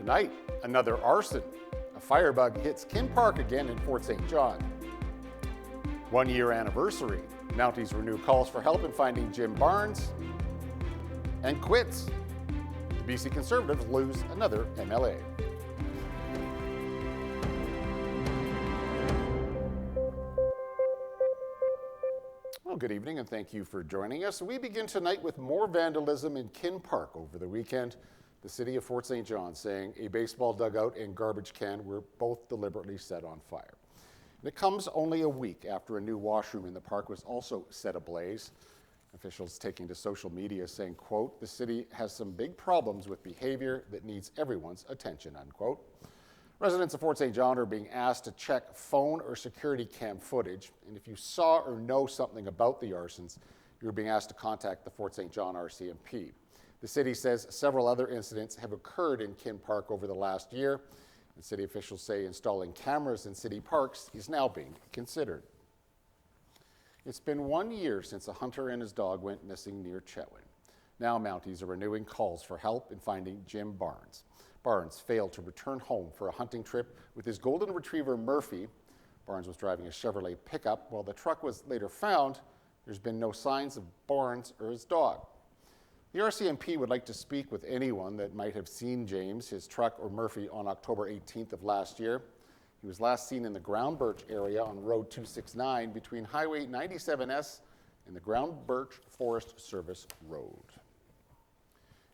Tonight, another arson. A firebug hits Kin Park again in Fort St. John. 1 year anniversary. Mounties renew calls for help in finding Jim Barnes. And quits. The BC Conservatives lose another MLA. Well, good evening and thank you for joining us. We begin tonight with more vandalism in Kin Park over the weekend. The city of Fort St. John saying a baseball dugout and garbage can were both deliberately set on fire. And it comes only a week after a new washroom in the park was also set ablaze. Officials taking to social media saying, quote, "The city has some big problems with behavior that needs everyone's attention," unquote. Residents of Fort St. John are being asked to check phone or security cam footage. And if you saw or know something about the arsons, you're being asked to contact the Fort St. John RCMP. The city says several other incidents have occurred in Kin Park over the last year. And city officials say installing cameras in city parks is now being considered. It's been 1 year since a hunter and his dog went missing near Chetwynd. Now Mounties are renewing calls for help in finding Jim Barnes. Barnes failed to return home for a hunting trip with his golden retriever Murphy. Barnes was driving a Chevrolet pickup. While the truck was later found, there's been no signs of Barnes or his dog. The RCMP would like to speak with anyone that might have seen James, his truck, or Murphy on October 18th of last year. He was last seen in the Ground Birch area on Road 269 between Highway 97S and the Ground Birch Forest Service Road.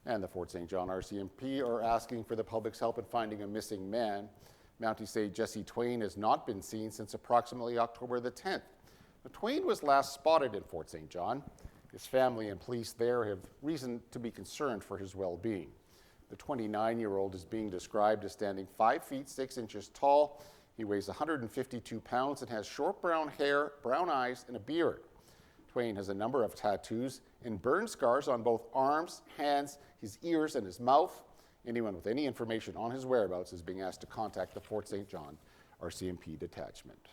And the Fort St. John RCMP are asking for the public's help in finding a missing man. Mounties say Jesse Twain has not been seen since approximately October the 10th. Now, Twain was last spotted in Fort St. John. His family and police there have reason to be concerned for his well-being. The 29-year-old is being described as standing 5 feet 6 inches tall. He weighs 152 pounds and has short brown hair, brown eyes, and a beard. Twain has a number of tattoos and burn scars on both arms, hands, his ears, and his mouth. Anyone with any information on his whereabouts is being asked to contact the Fort St. John RCMP detachment.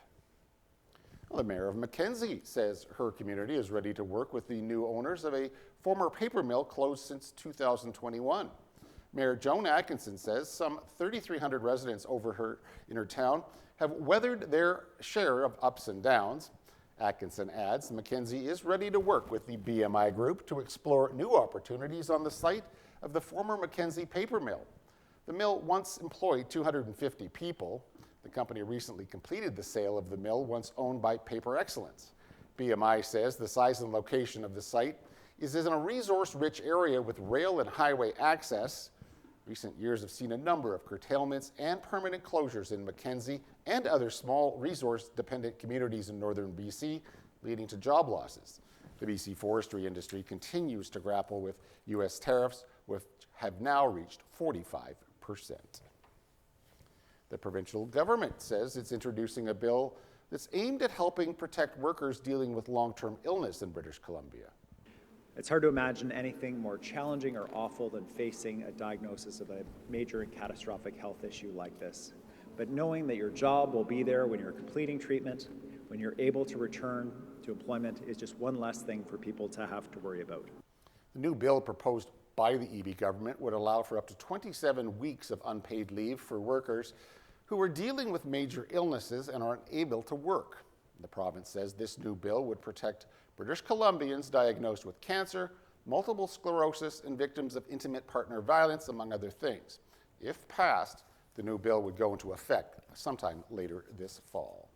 Well, the mayor of Mackenzie says her community is ready to work with the new owners of a former paper mill closed since 2021. Mayor Joan Atkinson says some 3,300 residents in her town have weathered their share of ups and downs. Atkinson adds Mackenzie is ready to work with the BMI group to explore new opportunities on the site of the former Mackenzie paper mill. The mill once employed 250 people. The company recently completed the sale of the mill once owned by Paper Excellence. BMI says the size and location of the site is in a resource-rich area with rail and highway access. Recent years have seen a number of curtailments and permanent closures in Mackenzie and other small resource-dependent communities in northern BC, leading to job losses. The BC forestry industry continues to grapple with U.S. tariffs, which have now reached 45%. The provincial government says it's introducing a bill that's aimed at helping protect workers dealing with long-term illness in British Columbia. It's hard to imagine anything more challenging or awful than facing a diagnosis of a major and catastrophic health issue like this. But knowing that your job will be there when you're completing treatment, when you're able to return to employment, is just one less thing for people to have to worry about. The new bill proposed by the EB government would allow for up to 27 weeks of unpaid leave for workers who are dealing with major illnesses and are unable to work. The province says this new bill would protect British Columbians diagnosed with cancer, multiple sclerosis, and victims of intimate partner violence, among other things. If passed, the new bill would go into effect sometime later this fall.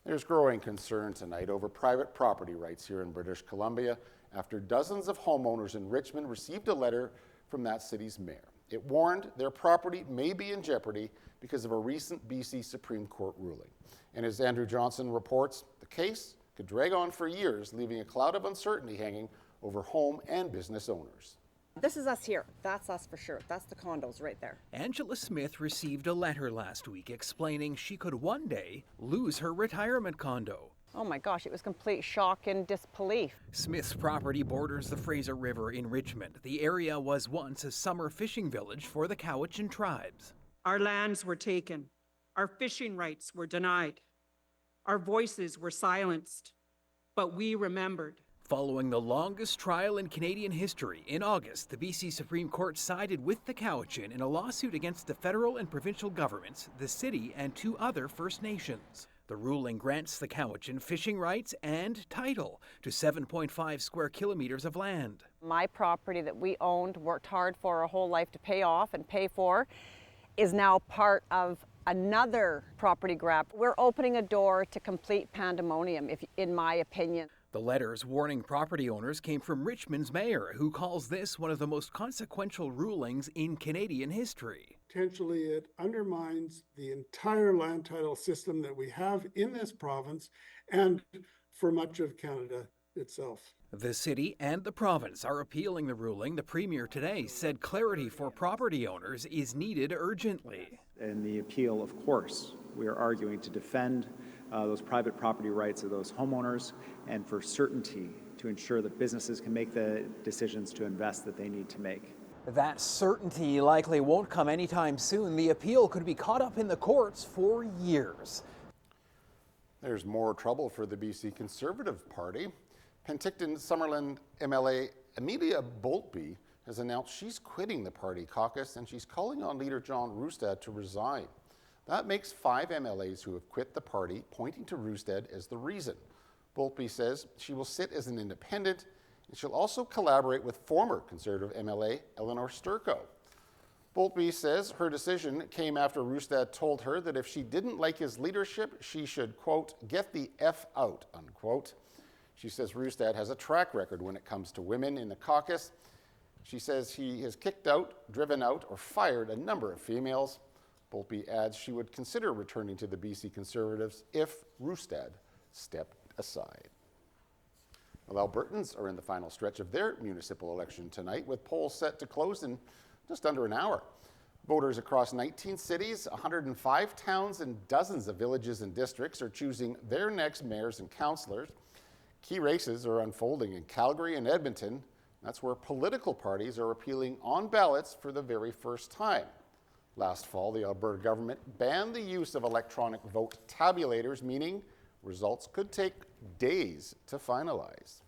There's growing concern tonight over private property rights here in British Columbia after dozens of homeowners in Richmond received a letter from that city's mayor. It warned their property may be in jeopardy because of a recent BC Supreme Court ruling. And as Andrew Johnson reports, the case could drag on for years, leaving a cloud of uncertainty hanging over home and business owners. This is us here. That's us for sure. That's the condos right there. Angela Smith received a letter last week explaining she could one day lose her retirement condo. Oh my gosh, it was complete shock and disbelief. Smith's property borders the Fraser River in Richmond. The area was once a summer fishing village for the Cowichan tribes. Our lands were taken. Our fishing rights were denied. Our voices were silenced. But we remembered. Following the longest trial in Canadian history, in August, the BC Supreme Court sided with the Cowichan in a lawsuit against the federal and provincial governments, the city, and 2 other First Nations. The ruling grants the Cowichan fishing rights and title to 7.5 square kilometers of land. My property that we owned, worked hard for our whole life to pay off and pay for, is now part of another property grab. We're opening a door to complete pandemonium, in my opinion. The letters warning property owners came from Richmond's mayor, who calls this one of the most consequential rulings in Canadian history. Potentially, it undermines the entire land title system that we have in this province and for much of Canada itself. The city and the province are appealing the ruling. The premier today said clarity for property owners is needed urgently. In the appeal, of course, we are arguing to defend those private property rights of those homeowners and for certainty to ensure that businesses can make the decisions to invest that they need to make. That certainty likely won't come anytime soon. The appeal could be caught up in the courts for years. There's more trouble for the BC Conservative Party. Penticton-Summerland MLA Amelia Boltby has announced she's quitting the party caucus and she's calling on leader John Roustad to resign. That makes 5 MLAs who have quit the party, pointing to Roustad as the reason. Boltby says she will sit as an independent and she'll also collaborate with former Conservative MLA Eleanor Sturco. Boltby says her decision came after Roustad told her that if she didn't like his leadership, she should, quote, get the F out, unquote. She says Roustad has a track record when it comes to women in the caucus. She says he has kicked out, driven out, or fired a number of females. Boltby adds she would consider returning to the BC Conservatives if Roustad stepped aside. Well, Albertans are in the final stretch of their municipal election tonight, with polls set to close in just under an hour. Voters across 19 cities, 105 towns, and dozens of villages and districts are choosing their next mayors and councillors. Key races are unfolding in Calgary and Edmonton. That's where political parties are appealing on ballots for the very first time. Last fall, the Alberta government banned the use of electronic vote tabulators, meaning results could take days to finalize.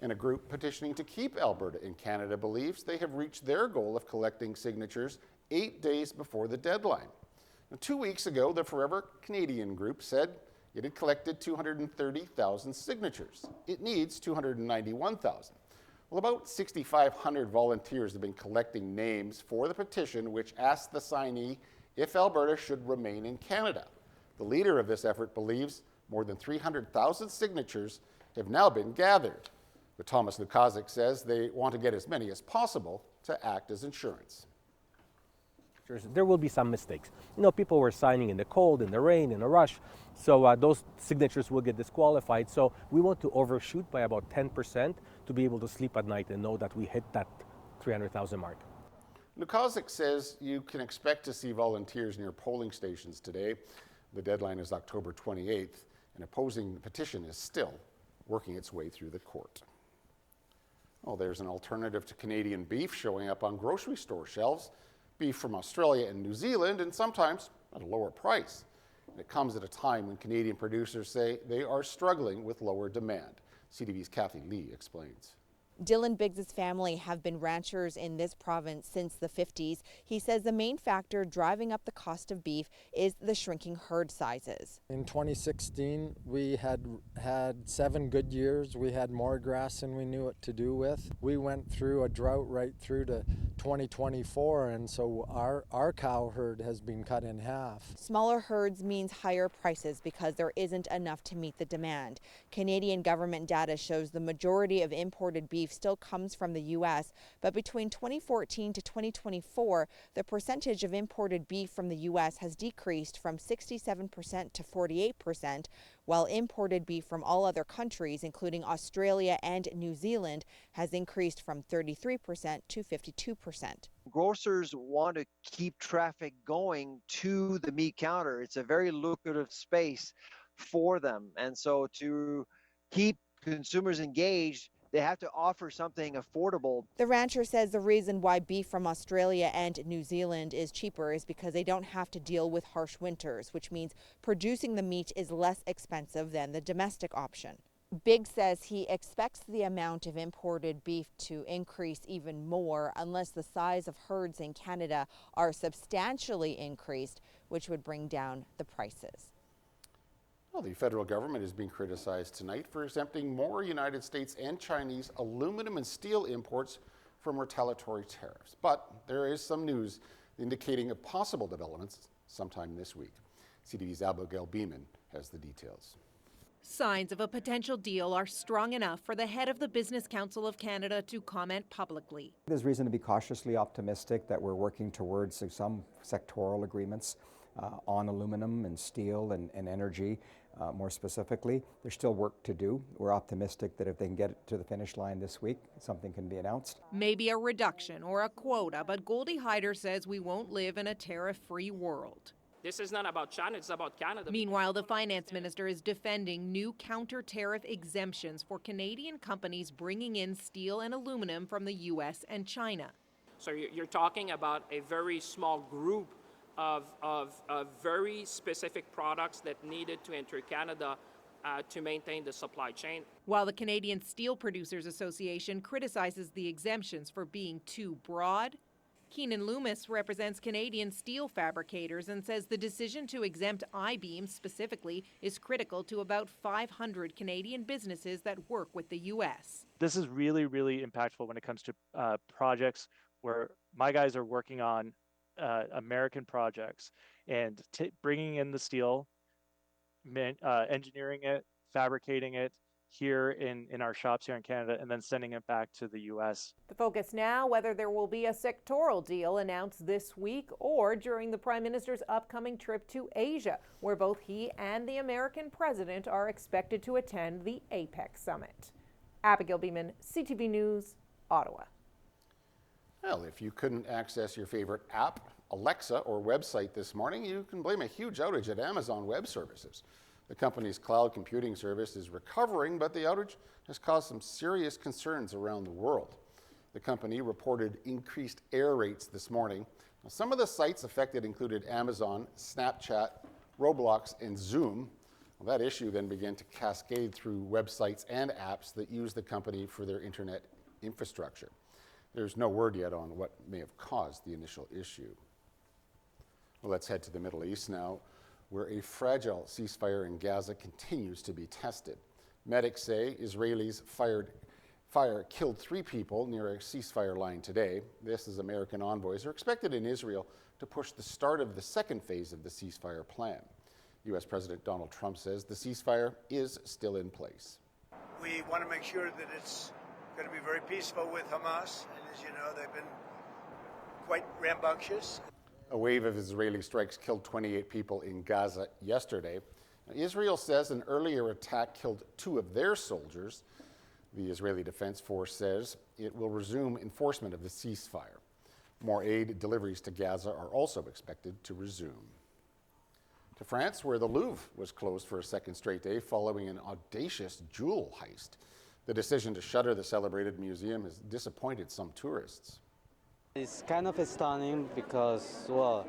And a group petitioning to keep Alberta in Canada believes they have reached their goal of collecting signatures 8 days before the deadline. Now, 2 weeks ago, the Forever Canadian group said it had collected 230,000 signatures. It needs 291,000. Well, about 6,500 volunteers have been collecting names for the petition, which asks the signee if Alberta should remain in Canada. The leader of this effort believes more than 300,000 signatures have now been gathered. But Thomas Lukazik says they want to get as many as possible to act as insurance. There will be some mistakes. You know, people were signing in the cold, in the rain, in a rush, so those signatures will get disqualified. So we want to overshoot by about 10% to be able to sleep at night and know that we hit that 300,000 mark. Lukazik says you can expect to see volunteers near polling stations today. The deadline is October 28th, and opposing the petition is still working its way through the court. Well, there's an alternative to Canadian beef showing up on grocery store shelves. Beef from Australia and New Zealand, and sometimes at a lower price. And it comes at a time when Canadian producers say they are struggling with lower demand. CTV's Kathy Lee explains. Dylan Biggs' family have been ranchers in this province since the 50s. He says the main factor driving up the cost of beef is the shrinking herd sizes. In 2016, we had 7 good years. We had more grass than we knew what to do with. We went through a drought right through to 2024, and so our cow herd has been cut in half. Smaller herds means higher prices because there isn't enough to meet the demand. Canadian government data shows the majority of imported beef still comes from the U.S., but between 2014 to 2024, the percentage of imported beef from the U.S. has decreased from 67% to 48%, while imported beef from all other countries, including Australia and New Zealand, has increased from 33% to 52%. Grocers want to keep traffic going to the meat counter. It's a very lucrative space for them, and so to keep consumers engaged, they have to offer something affordable. The rancher says the reason why beef from Australia and New Zealand is cheaper is because they don't have to deal with harsh winters, which means producing the meat is less expensive than the domestic option. Big says he expects the amount of imported beef to increase even more unless the size of herds in Canada are substantially increased, which would bring down the prices. Well, the federal government is being criticized tonight for exempting more United States and Chinese aluminum and steel imports from retaliatory tariffs. But there is some news indicating a possible developments sometime this week. CTV's Abigail Beeman has the details. Signs of a potential deal are strong enough for the head of the Business Council of Canada to comment publicly. There's reason to be cautiously optimistic that we're working towards some sectoral agreements on aluminum and steel and energy. More specifically, there's still work to do. We're optimistic that if they can get it to the finish line this week, something can be announced. Maybe a reduction or a quota, but Goldie Hyder says we won't live in a tariff-free world. This is not about China, it's about Canada. Meanwhile, the finance minister is defending new counter-tariff exemptions for Canadian companies bringing in steel and aluminum from the U.S. and China. So you're talking about a very small group of very specific products that needed to enter Canada to maintain the supply chain. While the Canadian Steel Producers Association criticizes the exemptions for being too broad, Keenan Loomis represents Canadian steel fabricators and says the decision to exempt I-beams specifically is critical to about 500 Canadian businesses that work with the U.S. This is really, really impactful when it comes to projects where my guys are working on American projects and bringing in the steel, engineering it, fabricating it here in our shops here in Canada, and then sending it back to the U.S. The focus now, whether there will be a sectoral deal announced this week or during the Prime Minister's upcoming trip to Asia, where both he and the American president are expected to attend the APEC summit. Abigail Beeman, CTV News, Ottawa. Well, if you couldn't access your favorite app, Alexa, or website this morning, you can blame a huge outage at Amazon Web Services. The company's cloud computing service is recovering, but the outage has caused some serious concerns around the world. The company reported increased error rates this morning. Now, some of the sites affected included Amazon, Snapchat, Roblox, and Zoom. Well, that issue then began to cascade through websites and apps that use the company for their internet infrastructure. There's no word yet on what may have caused the initial issue. Well, let's head to the Middle East now, where a fragile ceasefire in Gaza continues to be tested. Medics say Israelis fire killed 3 people near a ceasefire line today. This as American envoys are expected in Israel to push the start of the second phase of the ceasefire plan. U.S. President Donald Trump says the ceasefire is still in place. We want to make sure that it's going to be very peaceful with Hamas, and as you know, they've been quite rambunctious. A wave of Israeli strikes killed 28 people in Gaza yesterday. Now, Israel says an earlier attack killed 2 of their soldiers. The Israeli Defense Force says it will resume enforcement of the ceasefire. More aid deliveries to Gaza are also expected to resume. To France, where the Louvre was closed for a second straight day following an audacious jewel heist. The decision to shutter the celebrated museum has disappointed some tourists. It's kind of stunning because, well,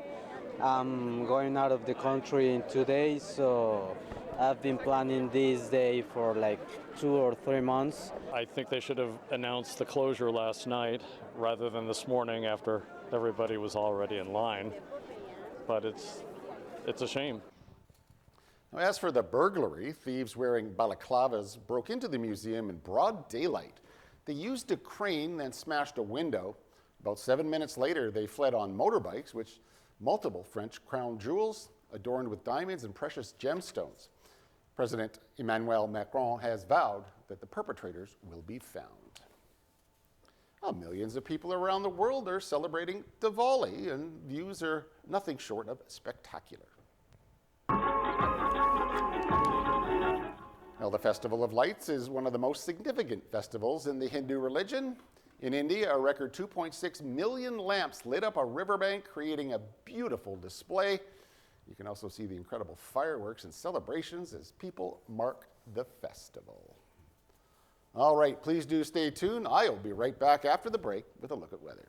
I'm going out of the country in 2 days, so I've been planning this day for like 2 or 3 months. I think they should have announced the closure last night rather than this morning after everybody was already in line, but it's a shame. Now, as for the burglary, thieves wearing balaclavas broke into the museum in broad daylight. They used a crane, then smashed a window. About 7 minutes later, they fled on motorbikes, which multiple French crown jewels adorned with diamonds and precious gemstones. President Emmanuel Macron has vowed that the perpetrators will be found. Well, millions of people around the world are celebrating Diwali, and views are nothing short of spectacular. Now, the Festival of Lights is one of the most significant festivals in the Hindu religion. In India, a record 2.6 million lamps lit up a riverbank, creating a beautiful display. You can also see the incredible fireworks and celebrations as people mark the festival. All right, please do stay tuned. I'll be right back after the break with a look at weather.